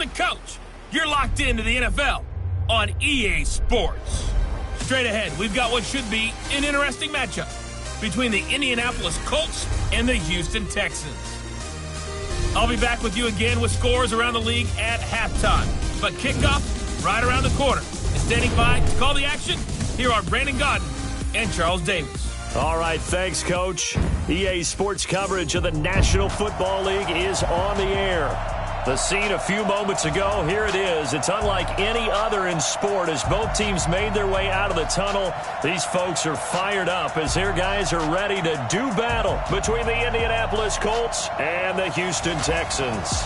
the coach. You're locked into the NFL on EA Sports. Straight ahead, we've got what should be an interesting matchup between the Indianapolis Colts and the Houston Texans. I'll be back with you again with scores around the league at halftime. But kickoff right around the corner. And standing by to call the action, here are Brandon Godden and Charles Davis. All right, thanks, Coach. EA Sports coverage of the National Football League is on the air. The scene a few moments ago, here it is. It's unlike any other in sport as both teams made their way out of the tunnel. These folks are fired up as their guys are ready to do battle between the Indianapolis Colts and the Houston Texans.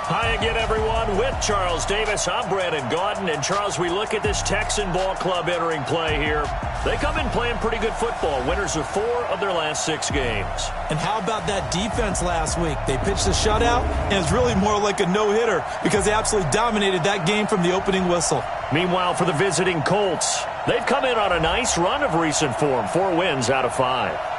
Hi again, everyone. With Charles Davis, I'm Brandon Godden. And, Charles, we look at this Texan ball club entering play here. They come in playing pretty good football. Winners of 4 of their last 6 games. And how about that defense last week? They pitched a shutout, and it's really more like a no-hitter because they absolutely dominated that game from the opening whistle. Meanwhile, for the visiting Colts, they've come in on a nice run of recent form. 4 wins out of 5.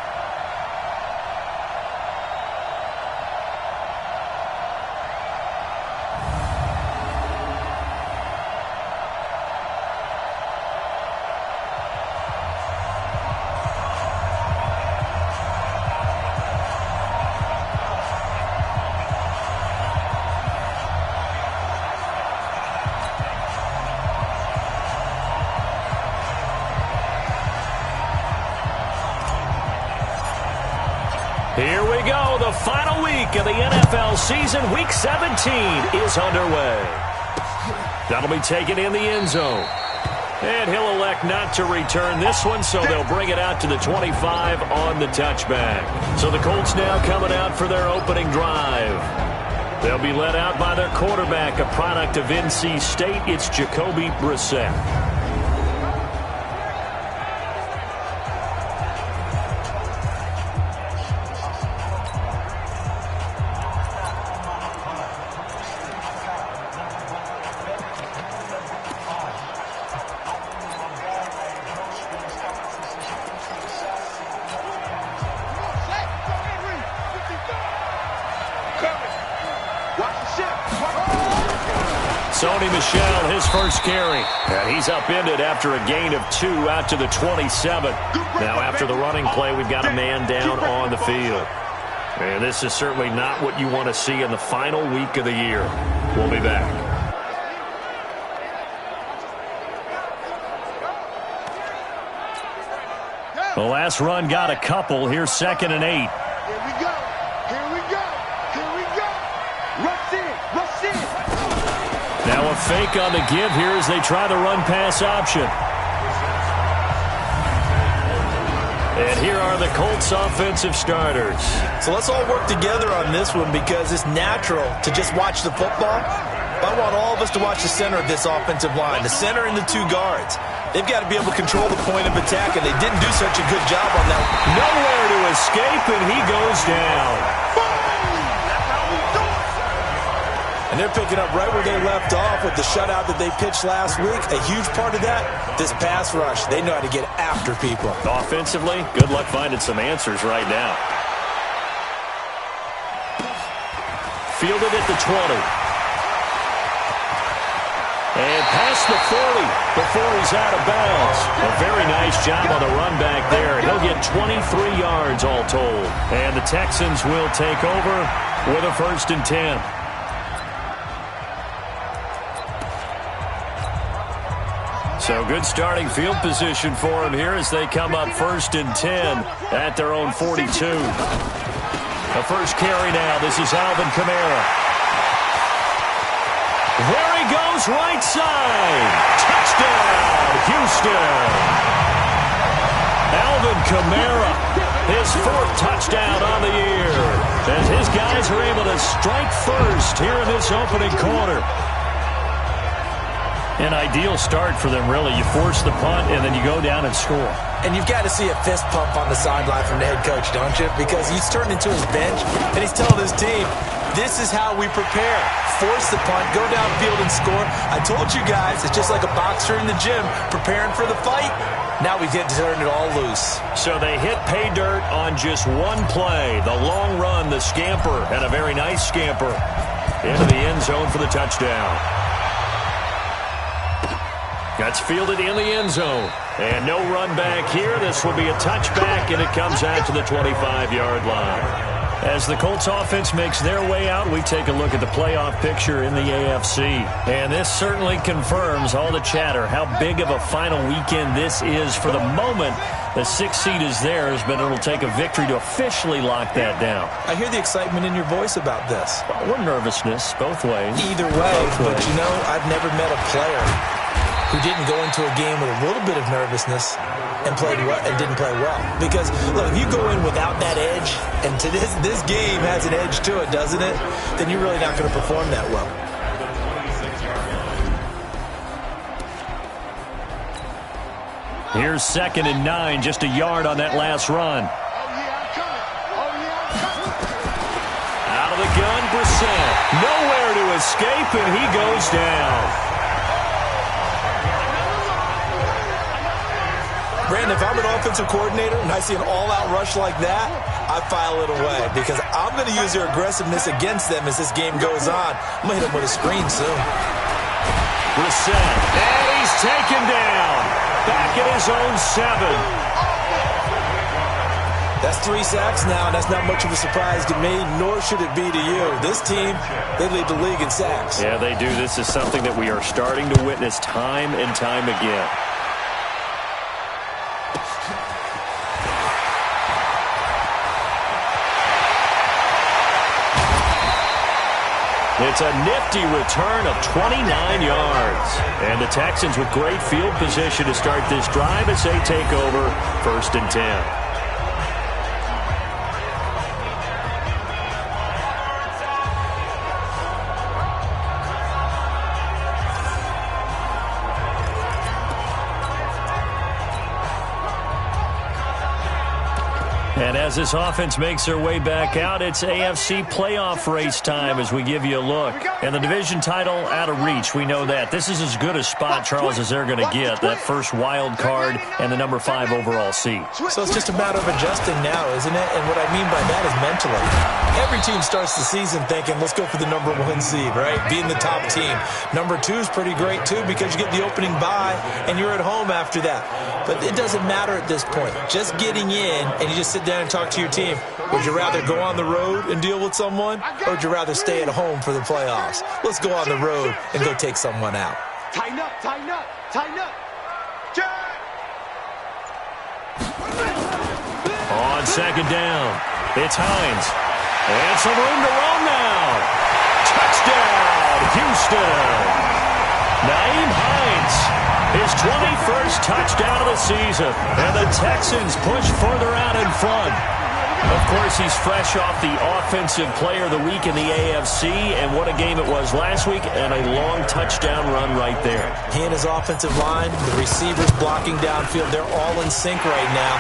Here we go. The final week of the NFL season. Week 17 is underway. That'll be taken in the end zone. And he'll elect not to return this one, so they'll bring it out to the 25 on the touchback. So the Colts now coming out for their opening drive. They'll be led out by their quarterback, a product of NC State. It's Jacoby Brissett. Sony Michel, his first carry. And he's upended after a gain of 2 out to the 27. Now after the running play, we've got a man down on the field. And this is certainly not what you want to see in the final week of the year. We'll be back. The last run got a couple. Here's 2nd and 8. Here we go. Here we go. Here we go. Rush in. Rush in. Now a fake on the give here as they try the run-pass option. And here are the Colts offensive starters. So let's all work together on this one because it's natural to just watch the football. But I want all of us to watch the center of this offensive line, the center and the 2 guards. They've got to be able to control the point of attack, and they didn't do such a good job on that. Nowhere to escape, and he goes down. And they're picking up right where they left off with the shutout that they pitched last week. A huge part of that, this pass rush. They know how to get after people. Offensively, good luck finding some answers right now. Fielded at the 20. And past the 40 before he's out of bounds. A very nice job on the run back there. He'll get 23 yards all told. And the Texans will take over with a 1st and 10. So good starting field position for him here as they come up 1st and 10 at their own 42. The first carry now. This is Alvin Kamara. There he goes, right side. Touchdown, Houston. Alvin Kamara, his 4th touchdown on the year. As his guys are able to strike first here in this opening quarter. An ideal start for them, really. You force the punt, and then you go down and score. And you've got to see a fist pump on the sideline from the head coach, don't you? Because he's turned into his bench, and he's telling his team, this is how we prepare. Force the punt, go downfield and score. I told you guys, it's just like a boxer in the gym preparing for the fight. Now we get to turn it all loose. So they hit pay dirt on just one play. The long run, the scamper, and a very nice scamper. into the end zone for the touchdown. That's fielded in the end zone. And no run back here. This will be a touchback, and it comes out to the 25-yard line. As the Colts offense makes their way out, we take a look at the playoff picture in the AFC. And this certainly confirms all the chatter, how big of a final weekend this is. For the moment, the 6th seed is theirs, but it'll take a victory to officially lock that down. I hear the excitement in your voice about this. Or nervousness, both ways. Either way, but you know, I've never met a player who didn't go into a game with a little bit of nervousness and played well and didn't play well. Because look, if you go in without that edge, and to this game has an edge to it, doesn't it? Then you're really not going to perform that well. Here's 2nd and 9, just a yard on that last run. Out of the gun, Brissett. Nowhere to escape, and he goes down. Brandon, if I'm an offensive coordinator and I see an all-out rush like that, I file it away because I'm going to use their aggressiveness against them as this game goes on. I'm going to hit them with a screen soon. Brissett, and he's taken down. Back at his own 7. That's 3 sacks now, and that's not much of a surprise to me, nor should it be to you. This team, they lead the league in sacks. Yeah, they do. This is something that we are starting to witness time and time again. It's a nifty return of 29 yards. And the Texans with great field position to start this drive as they take over 1st and 10. And as this offense makes their way back out, it's AFC playoff race time as we give you a look. And the division title out of reach, we know that. This is as good a spot, Charles, as they're going to get, that first wild card and the number 5 overall seed. So it's just a matter of adjusting now, isn't it? And what I mean by that is mentally. Every team starts the season thinking, let's go for the number 1 seed, right? Being the top team. Number 2 is pretty great, too, because you get the opening bye and you're at home after that. But it doesn't matter at this point. Just getting in and you just sit down and talk to your team. Would you rather go on the road and deal with someone, or would you rather stay at home for the playoffs? Let's go on the road and go take someone out. Tighten up, tighten up, tighten up. On 2nd down, it's Hines. And some room to run now. Touchdown, Houston. Naeem Hines, his 21st touchdown of the season. And the Texans push further out in front. Of course, he's fresh off the Offensive Player of the Week in the AFC, and what a game it was last week, and a long touchdown run right there. He and his offensive line, the receivers blocking downfield, they're all in sync right now.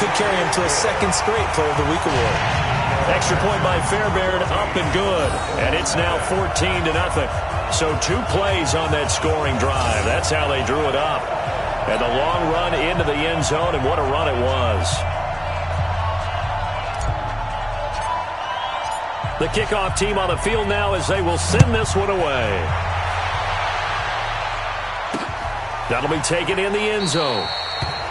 Could carry him to a 2nd straight Player of the Week award. Extra point by Fairbairn, up and good, and it's now 14-0. So 2 plays on that scoring drive. That's how they drew it up. And the long run into the end zone, and what a run it was. The kickoff team on the field now as they will send this one away. That'll be taken in the end zone.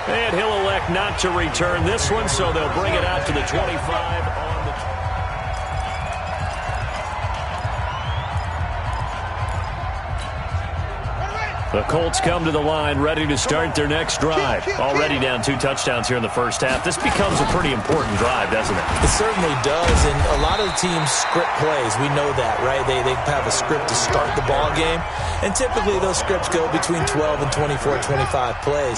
And he'll elect not to return this one, so they'll bring it out to the 25 on the... The Colts come to the line ready to start their next drive. Already down 2 touchdowns here in the first half. This becomes a pretty important drive, doesn't it? It certainly does, and a lot of the teams script plays. We know that, right? They have a script to start the ball game, and typically those scripts go between 12 and 24, 25 plays.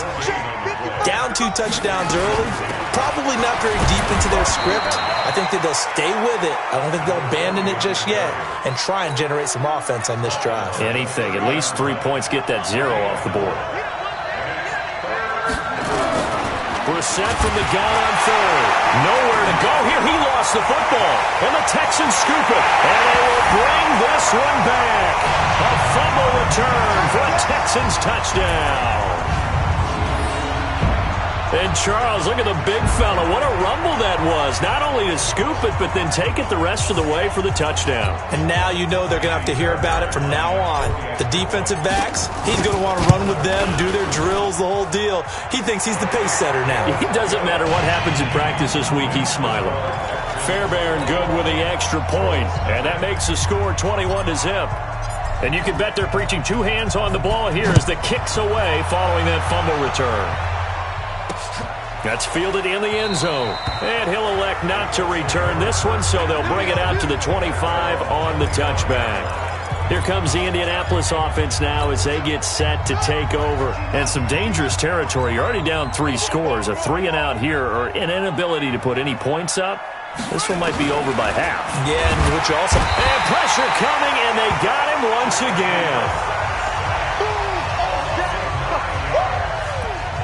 Down 2 touchdowns early, probably not very deep into their script. I think that they'll stay with it. I don't think they'll abandon it just yet and try and generate some offense on this drive. Anything. At least 3 points, get that 0 off the board. Brissett from the gun on 3rd. Nowhere to go here. He lost the football. And the Texans scoop it. And they will bring this one back. A fumble return for a Texans touchdown. And Charles, look at the big fella. What a rumble that was. Not only to scoop it, but then take it the rest of the way for the touchdown. And now you know they're going to have to hear about it from now on. The defensive backs, he's going to want to run with them, do their drills, the whole deal. He thinks he's the pace setter now. It doesn't matter what happens in practice this week, he's smiling. Fairbairn good with the extra point, and that makes the score 21-0. And you can bet they're preaching two hands on the ball here as the kick's away following that fumble return. That's fielded in the end zone. And he'll elect not to return this one, so they'll bring it out to the 25 on the touchback. Here comes the Indianapolis offense now as they get set to take over. And some dangerous territory. You're already down 3 scores. A 3-and-out here, or an inability to put any points up. This one might be over by half. Yeah, and which also... And pressure coming, and they got him once again.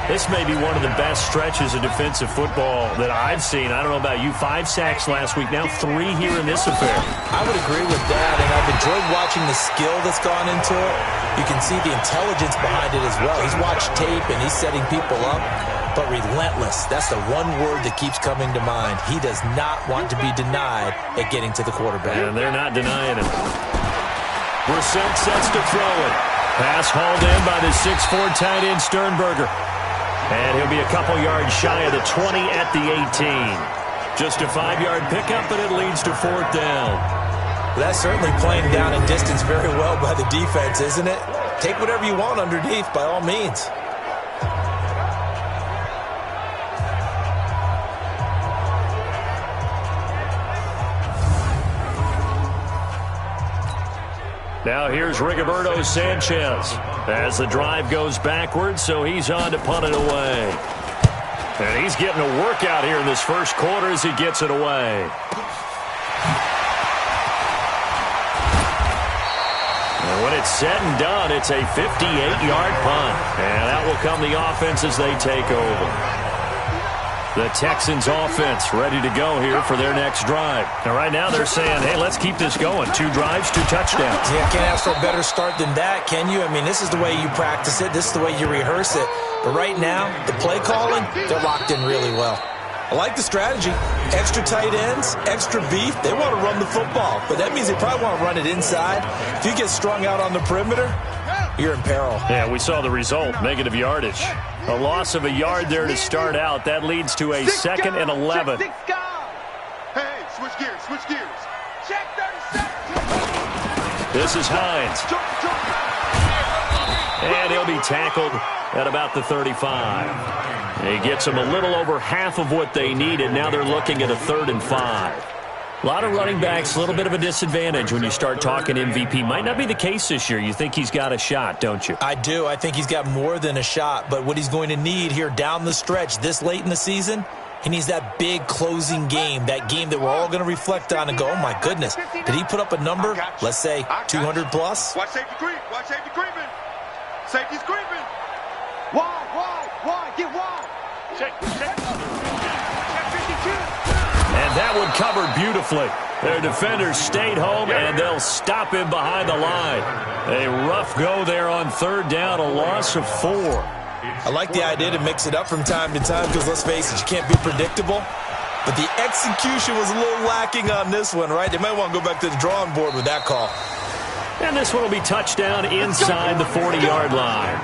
This may be one of the best stretches of defensive football that I've seen. I don't know about you. 5 sacks last week, now 3 here in this affair. I would agree with that, and I've enjoyed watching the skill that's gone into it. You can see the intelligence behind it as well. He's watched tape, and he's setting people up. But relentless, that's the one word that keeps coming to mind. He does not want to be denied at getting to the quarterback. And they're not denying him. Brissett sets to throw it. Pass hauled in by the 6'4" tight end Sternberger. And he'll be a couple yards shy of the 20 at the 18. Just a 5-yard pickup, but it leads to 4th down. Well, that's certainly playing down in distance very well by the defense, isn't it? Take whatever you want underneath, by all means. Now here's Rigoberto Sanchez as the drive goes backwards, so he's on to punt it away. And he's getting a workout here in this first quarter as he gets it away. And when it's said and done, it's a 58-yard punt. And that will come the offense as they take over. The Texans offense ready to go here for their next drive. And right now they're saying, hey, let's keep this going. 2 drives, 2 touchdowns. Yeah, can't ask for a better start than that, can you? I mean, this is the way you practice it. This is the way you rehearse it. But right now, the play calling, they're locked in really well. I like the strategy. Extra tight ends, extra beef. They want to run the football. But that means they probably want to run it inside. If you get strung out on the perimeter, you're in peril. Yeah, we saw the result, negative yardage. A loss of a yard there to start out. That leads to a 2nd and 11. Hey, switch gears, switch gears. Check 37. This is Hines. And he'll be tackled at about the 35. He gets them a little over half of what they needed. Now they're looking at a 3rd and 5. A lot of running backs, a little bit of a disadvantage when you start talking MVP. Might not be the case this year. You think he's got a shot, don't you? I do. I think he's got more than a shot. But what he's going to need here down the stretch this late in the season, he needs that big closing game, that game that we're all going to reflect on and go, oh, my goodness, did he put up a number, let's say, 200 plus? Watch safety creep. Watch safety creeping. Safety's creeping. Wide, get wide. Check 52. And that one covered beautifully. Their defenders stayed home, and they'll stop him behind the line. A rough go there on 3rd down, a loss of 4. I like the idea to mix it up from time to time because, let's face it, you can't be predictable. But the execution was a little lacking on this one, right? They might want to go back to the drawing board with that call. And this one will be touchdown inside the 40-yard line.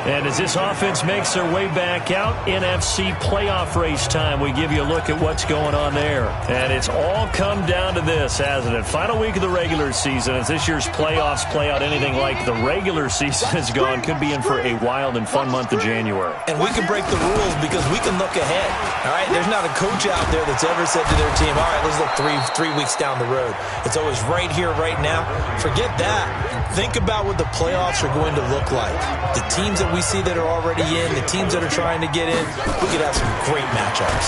And as this offense makes their way back out, NFC playoff race time, we give you a look at what's going on there. And it's all come down to this, hasn't it? Final week of the regular season. As this year's playoffs play out anything like the regular season has gone, could be in for a wild and fun month of January. And we can break the rules because we can look ahead. All right, there's not a coach out there that's ever said to their team, all right, let's look three weeks down the road. It's always right here, right now. Forget that. Think about what the playoffs are going to look like. The teams that we see that are already in, the teams that are trying to get in, we could have some great matchups.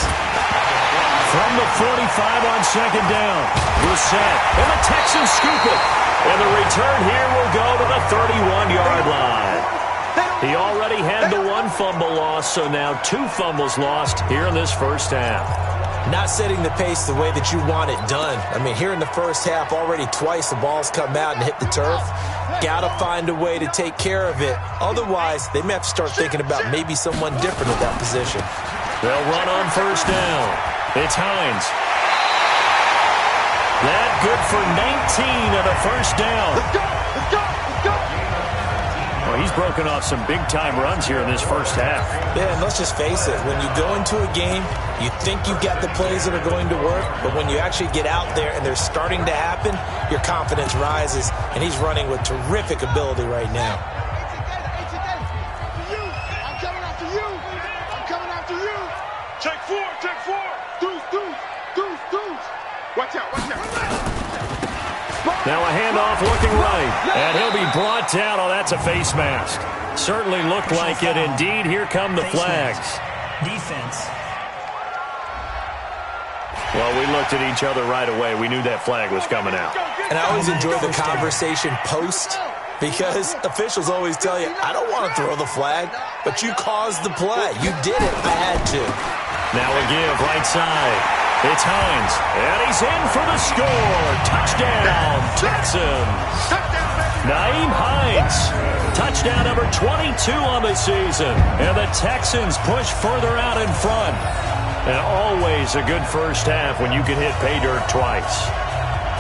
From the 45 on 2nd down, Brissett, and the Texans scoop it. And the return here will go to the 31-yard line. He already had the 1 fumble loss, so now 2 fumbles lost here in this first half. not setting the pace the way that you want it done. I mean, here in the first half, already twice the ball's come out and hit the turf. Got to find a way to take care of it. Otherwise, they may have to start thinking about maybe someone different at that position. They'll run on first down. It's Hines. That good for 19 of the first down. Let's go! Let's go! Let's go! Well, he's broken off some big-time runs here in this first half. Yeah, and let's just face it. When you go into a game, you think you've got the plays that are going to work, but when you actually get out there and they're starting to happen, your confidence rises, and he's running with terrific ability right now. I'm coming after you! I'm coming after you! Take four! Take four! Deuce! Deuce! Deuce! Deuce! Watch out! Watch out! Now a handoff looking right, and he'll be brought down. Oh, that's a face mask. Certainly looked like it. Indeed, here come the flags. Defense. Well, we looked at each other right away. We knew that flag was coming out. And I always enjoy the conversation post, because officials always tell you, I don't want to throw the flag, but you caused the play. You did it. I had to. Now a give right side. It's Hines, and he's in for the score. Touchdown, Texans. Nyheim Hines, touchdown number 22 on the season. And the Texans push further out in front. And always a good first half when you can hit pay dirt twice.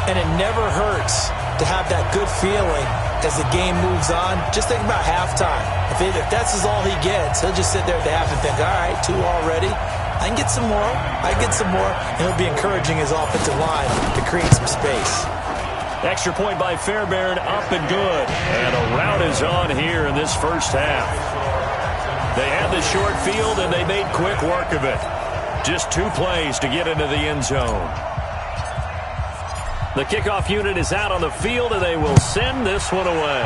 And it never hurts to have that good feeling as the game moves on. Just think about halftime. If that's all he gets, he'll just sit there at the half and think, all right, 2 already. I can get some more. I get some more. And he'll be encouraging his offensive line to create some space. Extra point by Fairbairn, up and good. And a rout is on here in this first half. They had the short field, and they made quick work of it. Just 2 plays to get into the end zone. The kickoff unit is out on the field, and they will send this one away.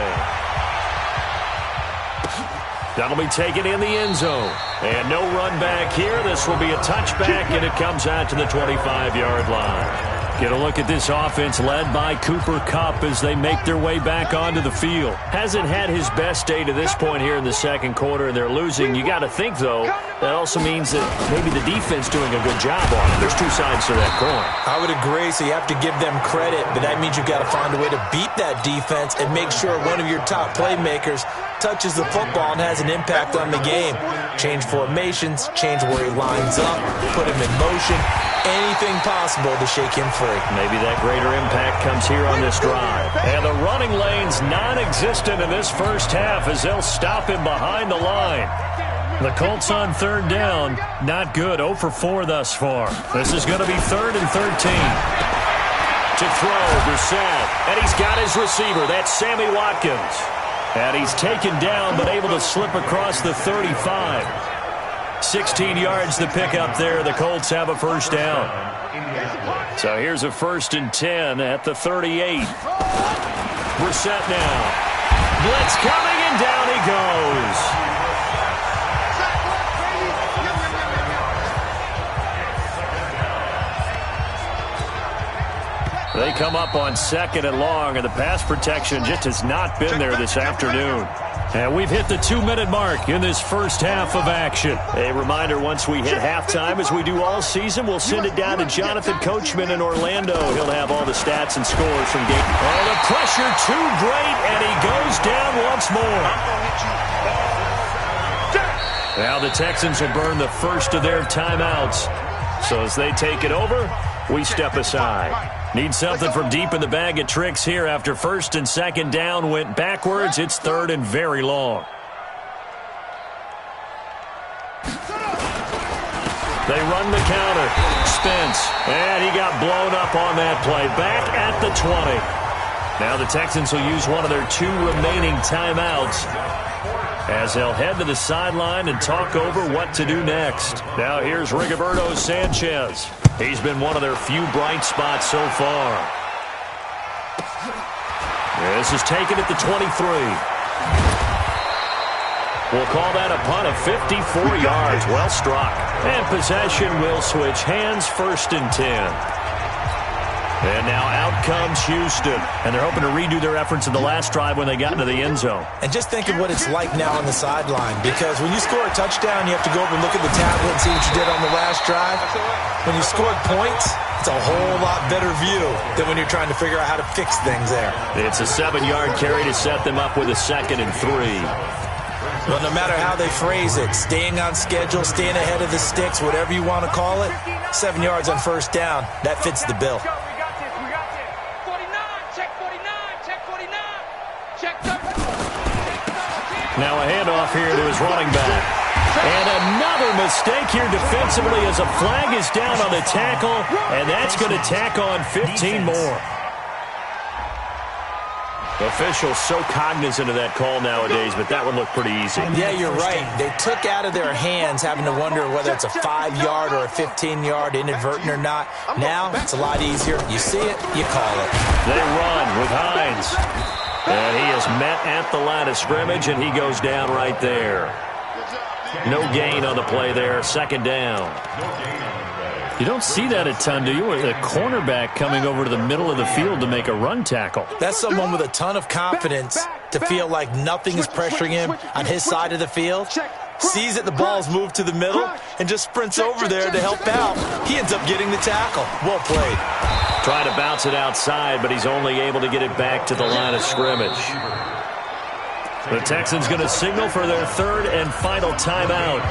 That'll be taken in the end zone. And no run back here. This will be a touchback, and it comes out to the 25-yard line. Get a look at this offense led by Cooper Kupp as they make their way back onto the field. Hasn't had his best day to this point here in the second quarter, and they're losing. You got to think, though, that also means that maybe the defense doing a good job on it. There's 2 sides to that coin. I would agree, so you have to give them credit, but that means you've got to find a way to beat that defense and make sure one of your top playmakers touches the football and has an impact on the game. Change formations, change where he lines up, put him in motion, anything possible to shake him free. Maybe that greater impact comes here on this drive. And the running lane's non-existent in this first half as they'll stop him behind the line. The Colts on third down, not good, 0 for 4 thus far. This is going to be 3rd and 13. To throw, Brissett, and he's got his receiver. That's Sammy Watkins. And he's taken down, but able to slip across the 35. 16 yards to pick up there. The Colts have a first down. So here's a 1st and 10 at the 38. Brissett now. Blitz coming, and down he goes. They come up on 2nd and long, and the pass protection just has not been there this afternoon. And we've hit the 2-minute mark in this first half of action. A reminder, once we hit halftime, as we do all season, we'll send it down to Jonathan Coachman in Orlando. He'll have all the stats and scores from game. Oh, the pressure too great, and he goes down once more. Now the Texans will burn the first of their timeouts. So as they take it over, we step aside. Need something from deep in the bag of tricks here after 1st and 2nd down went backwards. It's 3rd and very long. They run the counter. Spence, and he got blown up on that play. Back at the 20. Now the Texans will use one of their 2 remaining timeouts as they'll head to the sideline and talk over what to do next. Now here's Rigoberto Sanchez. He's been one of their few bright spots so far. This is taken at the 23. We'll call that a punt of 54 yards. Well struck. And possession will switch hands, 1st and 10. And now out comes Houston. And they're hoping to redo their efforts in the last drive when they got into the end zone. And just think of what it's like now on the sideline. Because when you score a touchdown, you have to go over and look at the tablet and see what you did on the last drive. When you scored points, it's a whole lot better view than when you're trying to figure out how to fix things there. It's a 7-yard carry to set them up with a 2nd and 3. Well, no matter how they phrase it, staying on schedule, staying ahead of the sticks, whatever you want to call it, 7 yards on first down, that fits the bill. Now a handoff here to his running back. And another mistake here defensively as a flag is down on the tackle, and that's going to tack on 15 more. Officials so cognizant of that call nowadays, but that one looked pretty easy. Yeah, you're right. They took out of their hands having to wonder whether it's a 5-yard or a 15-yard, inadvertent or not. Now it's a lot easier. You see it, you call it. They run with Hines. And he is met at the line of scrimmage, and he goes down right there. No gain on the play there, 2nd down. You don't see that a ton, do you? With a cornerback coming over to the middle of the field to make a run tackle. That's someone with a ton of confidence to feel like nothing is pressuring him on his side of the field. Sees that the ball's moved to the middle and just sprints over there to help out. He ends up getting the tackle. Well played. Trying to bounce it outside, but he's only able to get it back to the line of scrimmage. The Texans going to signal for their 3rd and final timeout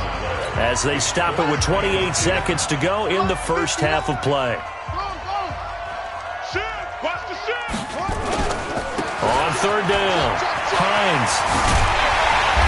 as they stop it with 28 seconds to go in the first half of play. On 3rd down, Hines.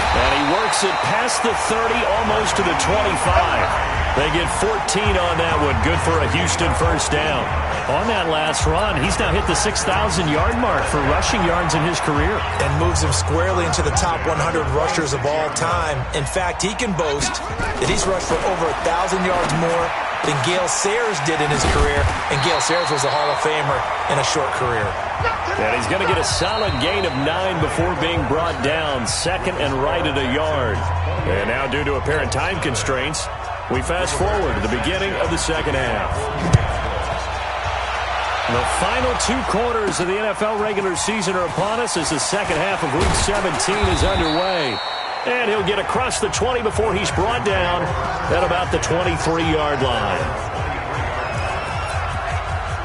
And he works it past the 30, almost to the 25. They get 14 on that one. Good for a Houston first down. On that last run, he's now hit the 6,000-yard mark for rushing yards in his career. And moves him squarely into the top 100 rushers of all time. In fact, he can boast that he's rushed for over 1,000 yards more than Gale Sayers did in his career. And Gale Sayers was a Hall of Famer in a short career. And he's going to get a solid gain of 9 before being brought down. 2nd and right at a yard. And now, due to apparent time constraints, we fast forward to the beginning of the 2nd half. The final 2 quarters of the NFL regular season are upon us as the 2nd half of Week 17 is underway. And he'll get across the 20 before he's brought down at about the 23-yard line.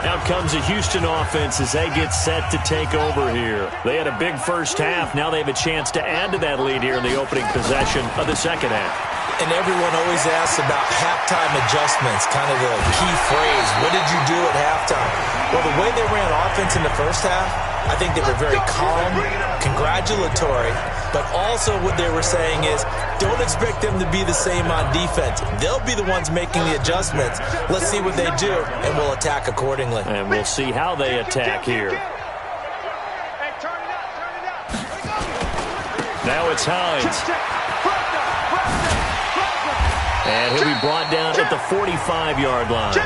Out comes the Houston offense as they get set to take over here. They had a big first half. Now they have a chance to add to that lead here in the opening possession of the 2nd half. And everyone always asks about halftime adjustments, kind of the key phrase. What did you do at halftime? Well, the way they ran offense in the first half, I think they were very calm, congratulatory, but also what they were saying is don't expect them to be the same on defense. They'll be the ones making the adjustments. Let's see what they do, and we'll attack accordingly. And we'll see how they attack here. Now it's Hines. And he'll be brought down at the 45-yard line.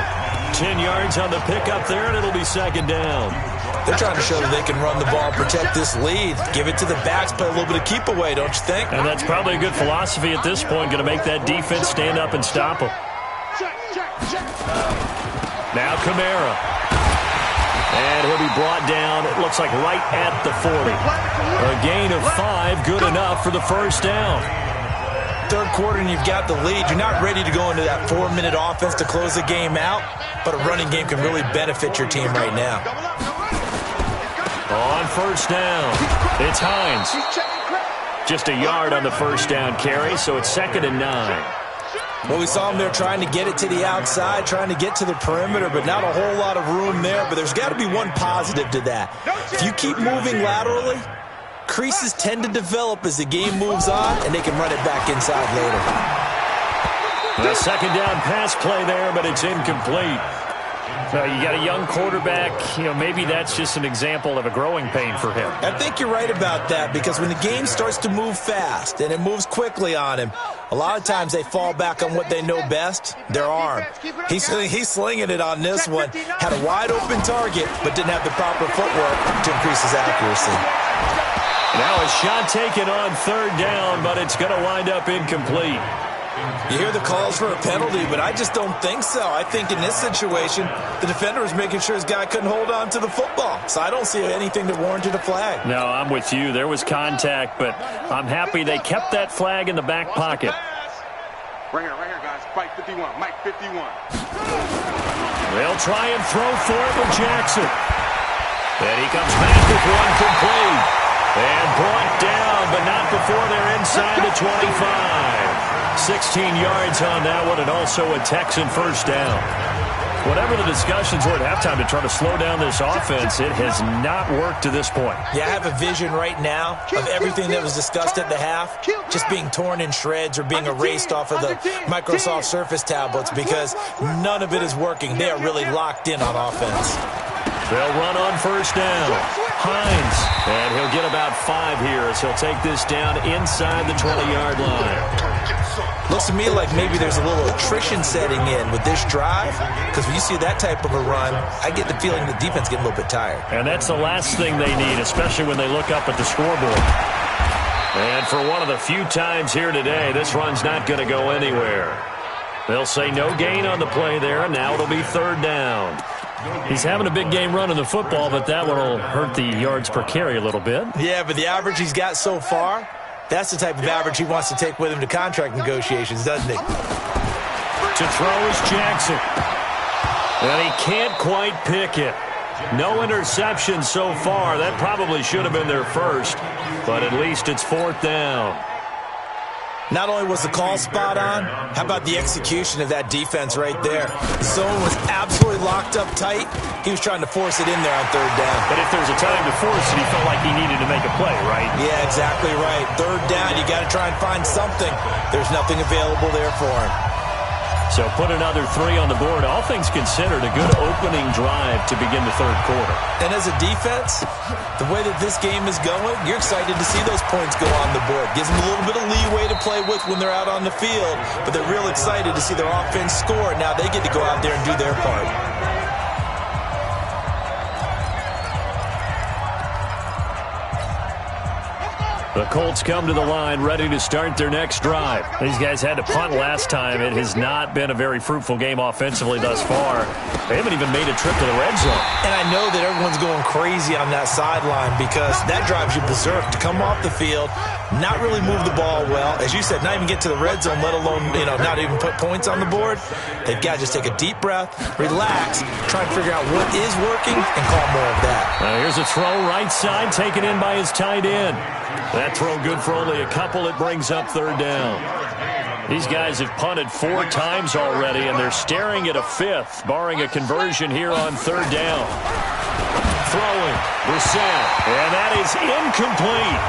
10 yards on the pickup there, and it'll be 2nd down. They're trying to show that they can run the ball, protect this lead, give it to the backs, play a little bit of keep away, don't you think? And that's probably a good philosophy at this point, going to make that defense stand up and stop them. Now Kamara. And he'll be brought down, it looks like right at the 40. A gain of 5, good enough for the first down. 3rd quarter and you've got the lead. You're not ready to go into that 4-minute offense to close the game out, but a running game can really benefit your team right now. On first down, it's Hines. Just a yard on the first down carry, so it's 2nd and 9. Well, we saw him there trying to get it to the outside, trying to get to the perimeter, but not a whole lot of room there. But there's got to be one positive to that. If you keep moving laterally, creases tend to develop as the game moves on, and they can run it back inside later. The 2nd down pass play there, but it's incomplete. You got a young quarterback. Maybe that's just an example of a growing pain for him. I think you're right about that, because when the game starts to move fast and it moves quickly on him, a lot of times they fall back on what they know best, their arm. He's slinging it on this one. Had a wide-open target, but didn't have the proper footwork to increase his accuracy. Now a shot taken on 3rd down, but it's going to wind up incomplete. You hear the calls for a penalty, but I just don't think so. I think in this situation, the defender was making sure his guy couldn't hold on to the football. So I don't see anything that warranted a flag. No, I'm with you. There was contact, but I'm happy they kept that flag in the back pocket. Right here, guys. Fight 51. Mike 51. They'll try and throw for it with Jackson. And he comes back with one complete. And brought down, but not before they're inside the 25. 16 yards on that one, and also a Texan first down. Whatever the discussions were at halftime to try to slow down this offense, it has not worked to this point. Yeah, I have a vision right now of everything that was discussed at the half just being torn in shreds or being erased off of the Microsoft Surface tablets because none of it is working. They are really locked in on offense. They'll run on first down. Hines, and he'll get about 5 here as he'll take this down inside the 20-yard line. Looks to me like maybe there's a little attrition setting in with this drive because when you see that type of a run, I get the feeling the defense getting a little bit tired. And that's the last thing they need, especially when they look up at the scoreboard. And for one of the few times here today, this run's not going to go anywhere. They'll say no gain on the play there, and now it'll be third down. He's having a big game running the football, but that one will hurt the yards per carry a little bit. Yeah, but the average he's got so far, that's the type of average he wants to take with him to contract negotiations, doesn't he? To throw is Jackson. And he can't quite pick it. No interception so far. That probably should have been their first, but at least it's fourth down. Not only was the call spot on, how about the execution of that defense right there? The zone was absolutely locked up tight. He was trying to force it in there on third down. But if there's a time to force it, he felt like he needed to make a play, right? Yeah, exactly right. Third down, you got to try and find something. There's nothing available there for him. So put another 3 on the board. All things considered, a good opening drive to begin the third quarter. And as a defense, the way that this game is going, you're excited to see those points go on the board. Gives them a little bit of leeway to play with when they're out on the field, but they're real excited to see their offense score. Now they get to go out there and do their part. The Colts come to the line ready to start their next drive. These guys had to punt last time. It has not been a very fruitful game offensively thus far. They haven't even made a trip to the red zone. And I know that everyone's going crazy on that sideline because that drives you berserk to come off the field, not really move the ball well. As you said, not even get to the red zone, let alone, not even put points on the board. They've got to just take a deep breath, relax, try and figure out what is working, and call more of that. Here's a throw right side, taken in by his tight end. That throw good for only a couple. It brings up third down. These guys have punted 4 times already, and they're staring at a 5th, barring a conversion here on third down. Throwing, Brissett, and that is incomplete.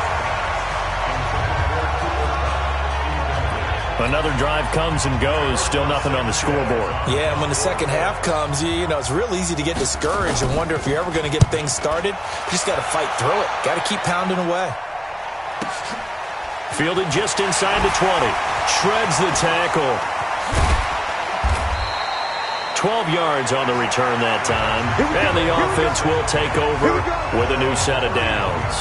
Another drive comes and goes, still nothing on the scoreboard. Yeah, and when the second half comes, it's real easy to get discouraged and wonder if you're ever going to get things started. You just got to fight through it. Got to keep pounding away. Fielded just inside the 20. Shreds the tackle. 12 yards on the return that time. And the offense will take over with a new set of downs.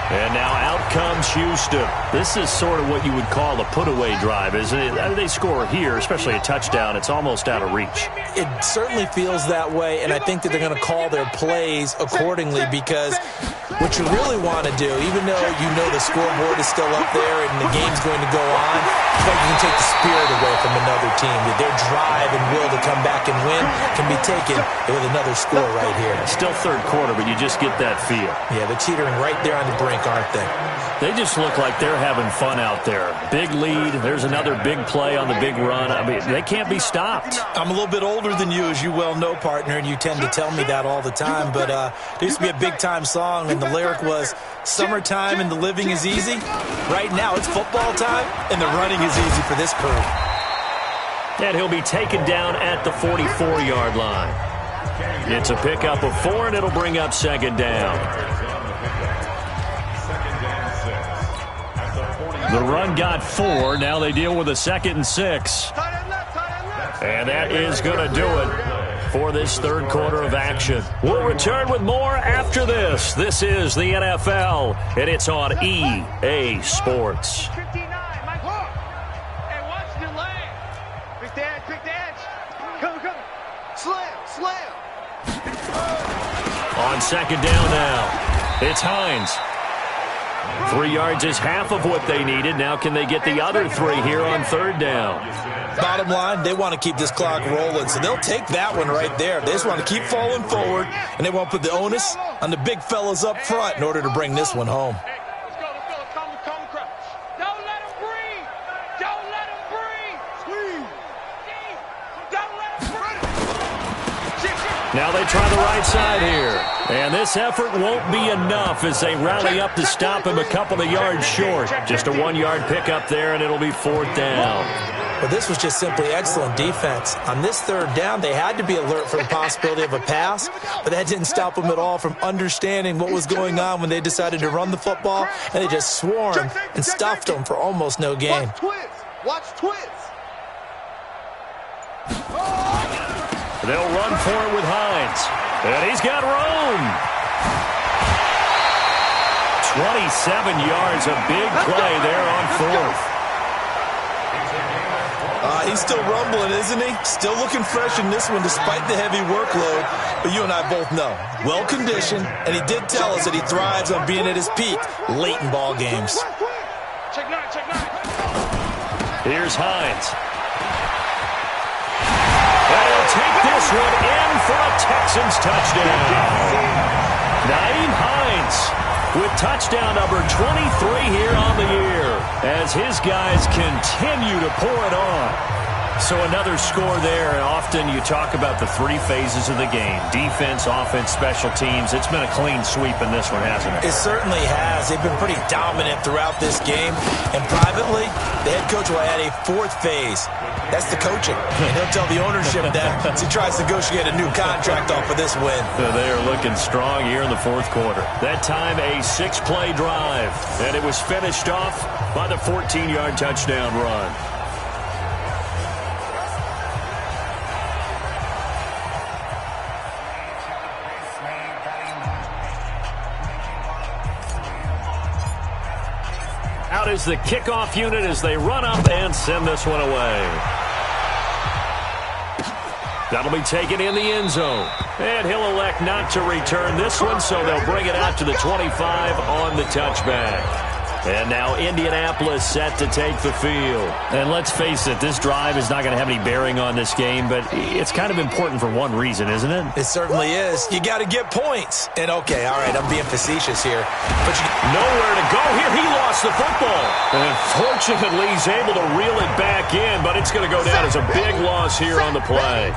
And now out comes Houston. This is sort of what you would call a put-away drive, isn't it? I mean, they score here, especially a touchdown. It's almost out of reach. It certainly feels that way, and I think that they're going to call their plays accordingly because what you really want to do, even though you know the scoreboard is still up there and the game's going to go on, it's like you can take the spirit away from another team. Their drive and will to come back and win can be taken with another score right here. Still third quarter, but you just get that feel. Yeah, they're teetering right there on the brink, aren't they? They just look like they're having fun out there. Big lead. There's another big play on the big run. I mean, they can't be stopped. I'm a little bit older than you, as you well know, partner, and you tend to tell me that all the time. But there used to be a big-time song, and the lyric was, "Summertime and the living is easy." Right now, it's football time, and the running is easy for this crew. And he'll be taken down at the 44-yard line. It's a pickup of 4, and it'll bring up second down. The run got 4. Now they deal with a 2nd and 6. And that is going to do it for this third quarter of action. We'll return with more after this. This is the NFL, and it's on EA Sports. the edge, pick the edge. Come. Slam. On second down now, it's Hines. 3 yards is half of what they needed. Now can they get the other 3 here on third down? Bottom line, they want to keep this clock rolling, so they'll take that one right there. They just want to keep falling forward, and they won't put the onus on the big fellas up front in order to bring this one home. Let's go. Come, crouch. Don't let him breathe. Don't let him breathe. Squeeze. Don't let him breathe. Now they try the right side here. And this effort won't be enough as they rally up to stop him a couple of yards short. Just a 1-yard pickup there, and it'll be fourth down. But this was just simply excellent defense. On this third down, they had to be alert for the possibility of a pass, but that didn't stop them at all from understanding what was going on when they decided to run the football, and they just swarmed and stuffed them for almost no gain. Watch twist. They'll run for it with Hines. And he's got room. 27 yards, a big play there on fourth. He's still rumbling, isn't he? Still looking fresh in this one despite the heavy workload. But you and I both know, well-conditioned, and he did tell us that he thrives on being at his peak late in ball games. Check nine. Here's Hines. And he'll take this one in for a Texans touchdown. Naeem Hines with touchdown number 23 here on the year as his guys continue to pour it on. So another score there, and often you talk about the 3 phases of the game. Defense, offense, special teams. It's been a clean sweep in this one, hasn't it? It certainly has. They've been pretty dominant throughout this game. And privately, the head coach will add a 4th phase. That's the coaching. And he'll tell the ownership that as he tries to negotiate a new contract off of this win. They are looking strong here in the fourth quarter. That time a 6-play drive. And it was finished off by the 14-yard touchdown run. Out is the kickoff unit as they run up and send this one away. That'll be taken in the end zone. And he'll elect not to return this one, so they'll bring it out to the 25 on the touchback. And now Indianapolis set to take the field. And let's face it, this drive is not going to have any bearing on this game, but it's kind of important for one reason, isn't it? It certainly is. You got to get points. And okay, all right, I'm being facetious here. But nowhere to go here. He lost the football. And fortunately, he's able to reel it back in, but it's going to go down as a big loss here on the play.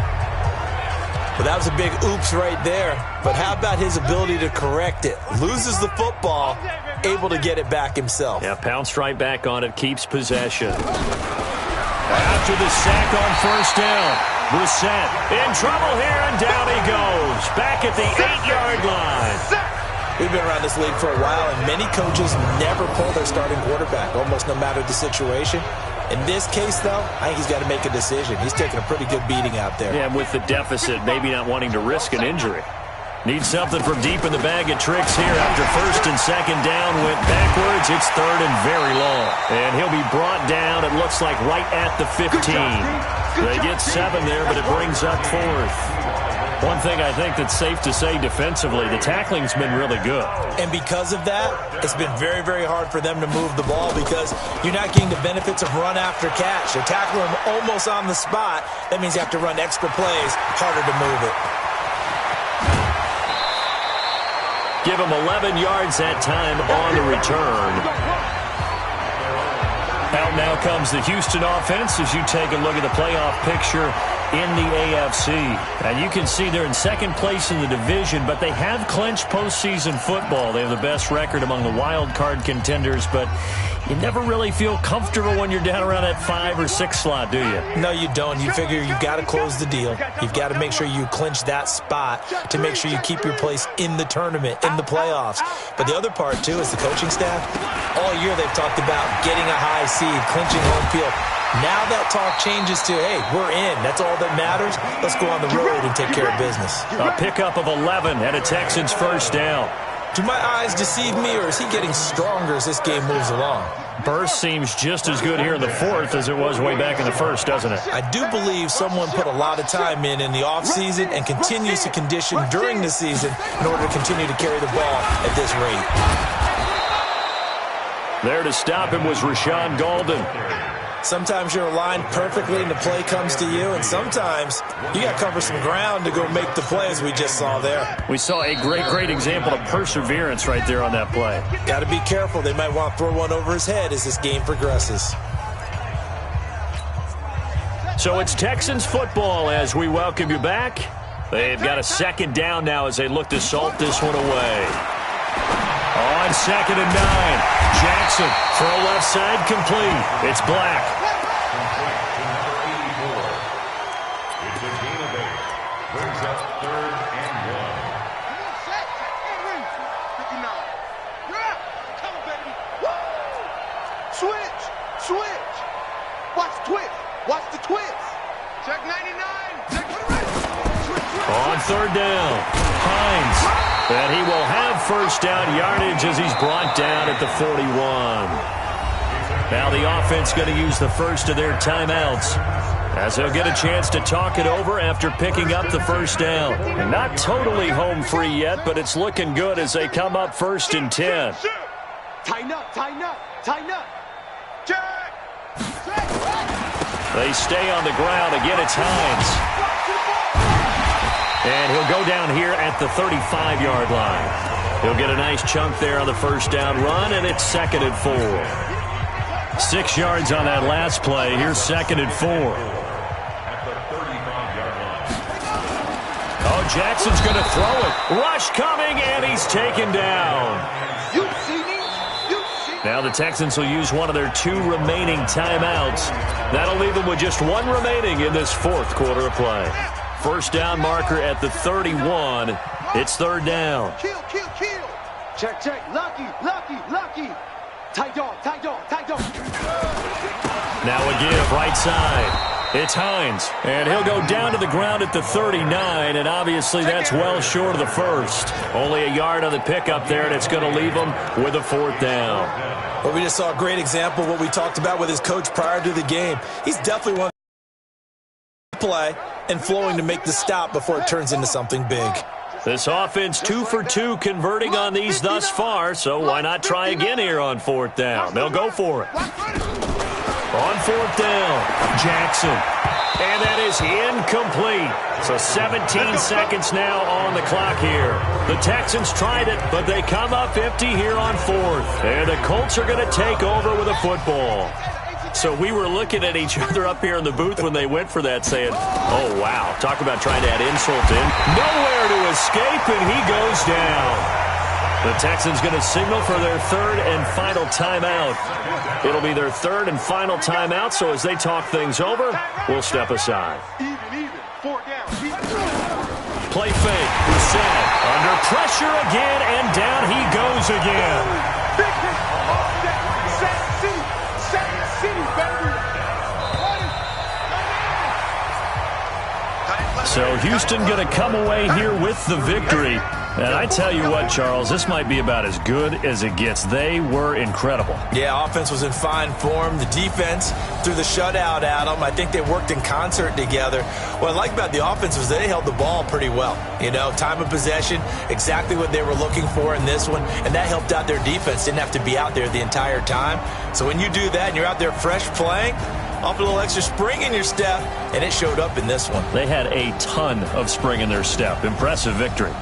Well, that was a big oops right there. But how about his ability to correct it? Loses the football, able to get it back himself. Yeah, pounced right back on it, keeps possession. After the sack on first down, Brissett in trouble here, and down he goes. Back at the 8-yard line. We've been around this league for a while, and many coaches never pull their starting quarterback, almost no matter the situation. In this case, though, I think he's got to make a decision. He's taking a pretty good beating out there. Yeah, with the deficit, maybe not wanting to risk an injury. Needs something from deep in the bag of tricks here. After first and second down went backwards, it's third and very long. And he'll be brought down, it looks like, right at the 15. They get 7 there, but it brings up fourth. One thing I think that's safe to say defensively, the tackling's been really good. And because of that, it's been very, very hard for them to move the ball because you're not getting the benefits of run after catch. They tackle him almost on the spot. That means you have to run extra plays, harder to move it. Give him 11 yards that time on the return. Out now comes the Houston offense as you take a look at the playoff picture in the AFC. And you can see they're in second place in the division, but they have clinched postseason football. They have the best record among the wild card contenders, but you never really feel comfortable when you're down around that 5 or 6 slot, do you? No, you don't. You figure you've got to close the deal. You've got to make sure you clinch that spot to make sure you keep your place in the tournament, in the playoffs. But the other part, too, is the coaching staff. All year they've talked about getting a high seed, clinching home field. Now that talk changes to, hey, we're in. That's all that matters. Let's go on the road and take care of business. A pickup of 11 and a Texans first down. Do my eyes deceive me, or is he getting stronger as this game moves along? burst seems just as good here in the fourth as it was way back in the first, doesn't it? I do believe someone put a lot of time in the offseason and continues to condition during the season in order to continue to carry the ball at this rate. There to stop him was Rashawn Golden. Sometimes you're aligned perfectly and the play comes to you, and sometimes you got to cover some ground to go make the play, as we just saw there. We saw a great example of perseverance right there on that play. Got to be careful. They might want to throw one over his head as this game progresses. So it's Texans football as we welcome you back. They've got a second down now as they look to salt this one away. On 2nd and 9. Jackson, throw left side, complete. It's Black. It's a gain of 8. Brings up 3rd and 1. Come on, baby. Woo! Switch. Watch the twist. Watch the twist. Check 99. Check On 3rd down, Hines. And he will have first down yardage as he's brought down at the 41. Now the offense going to use the first of their timeouts as they'll get a chance to talk it over after picking up the first down. And not totally home free yet, but it's looking good as they come up 1st and 10. Tighten up. Check. They stay on the ground. Again, it's Hines. And he'll go down here at the 35-yard line. He'll get a nice chunk there on the first down run, and it's 2nd and 4. 6 yards on that last play. Here's 2nd and 4. Oh, Jackson's going to throw it. Rush coming, and he's taken down. You see me? Now the Texans will use one of their 2 remaining timeouts. That'll leave them with just 1 remaining in this 4th quarter of play. First down marker at the 31. It's 3rd down. Kill. Check. Lucky. Tight dog. Now a give right side. It's Hines. And he'll go down to the ground at the 39. And obviously that's well short of the first. Only a yard on the pickup there, and it's going to leave him with a 4th down. Well, we just saw a great example of what we talked about with his coach prior to the game. He's definitely one play and flowing to make the stop before it turns into something big. This offense 2 for 2 converting on these thus far, so why not try again here on 4th down? They'll go for it. On 4th down, Jackson. And that is incomplete. So 17 seconds now on the clock here. The Texans tried it, but they come up empty here on 4th. And the Colts are going to take over with a football. So we were looking at each other up here in the booth when they went for that saying, oh, wow, talk about trying to add insult in. Nowhere to escape, and he goes down. The Texans going to signal for their 3rd and final timeout. It'll be their 3rd and final timeout, so as they talk things over, we'll step aside. Even. 4 down. Play fake. Set. Under pressure again, and down he goes again. Big hit. City, baby. So Houston going to come away here with the victory. And I tell you what, Charles, this might be about as good as it gets. They were incredible. Yeah, offense was in fine form. The defense threw the shutout at them. I think they worked in concert together. What I like about the offense was they held the ball pretty well. You know, time of possession, exactly what they were looking for in this one, and that helped out their defense. Didn't have to be out there the entire time. So when you do that and you're out there fresh playing, off a little extra spring in your step, and it showed up in this one. They had a ton of spring in their step. Impressive victory.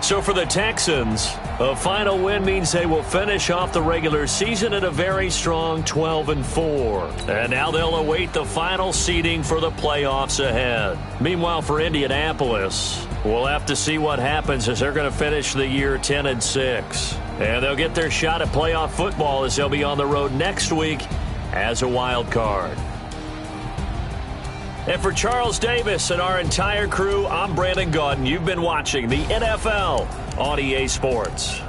So for the Texans, a final win means they will finish off the regular season at a very strong 12-4. And now they'll await the final seeding for the playoffs ahead. Meanwhile, for Indianapolis, we'll have to see what happens as they're going to finish the year 10-6. And they'll get their shot at playoff football as they'll be on the road next week as a wild card. And for Charles Davis and our entire crew, I'm Brandon Gaudin. You've been watching the NFL on EA Sports.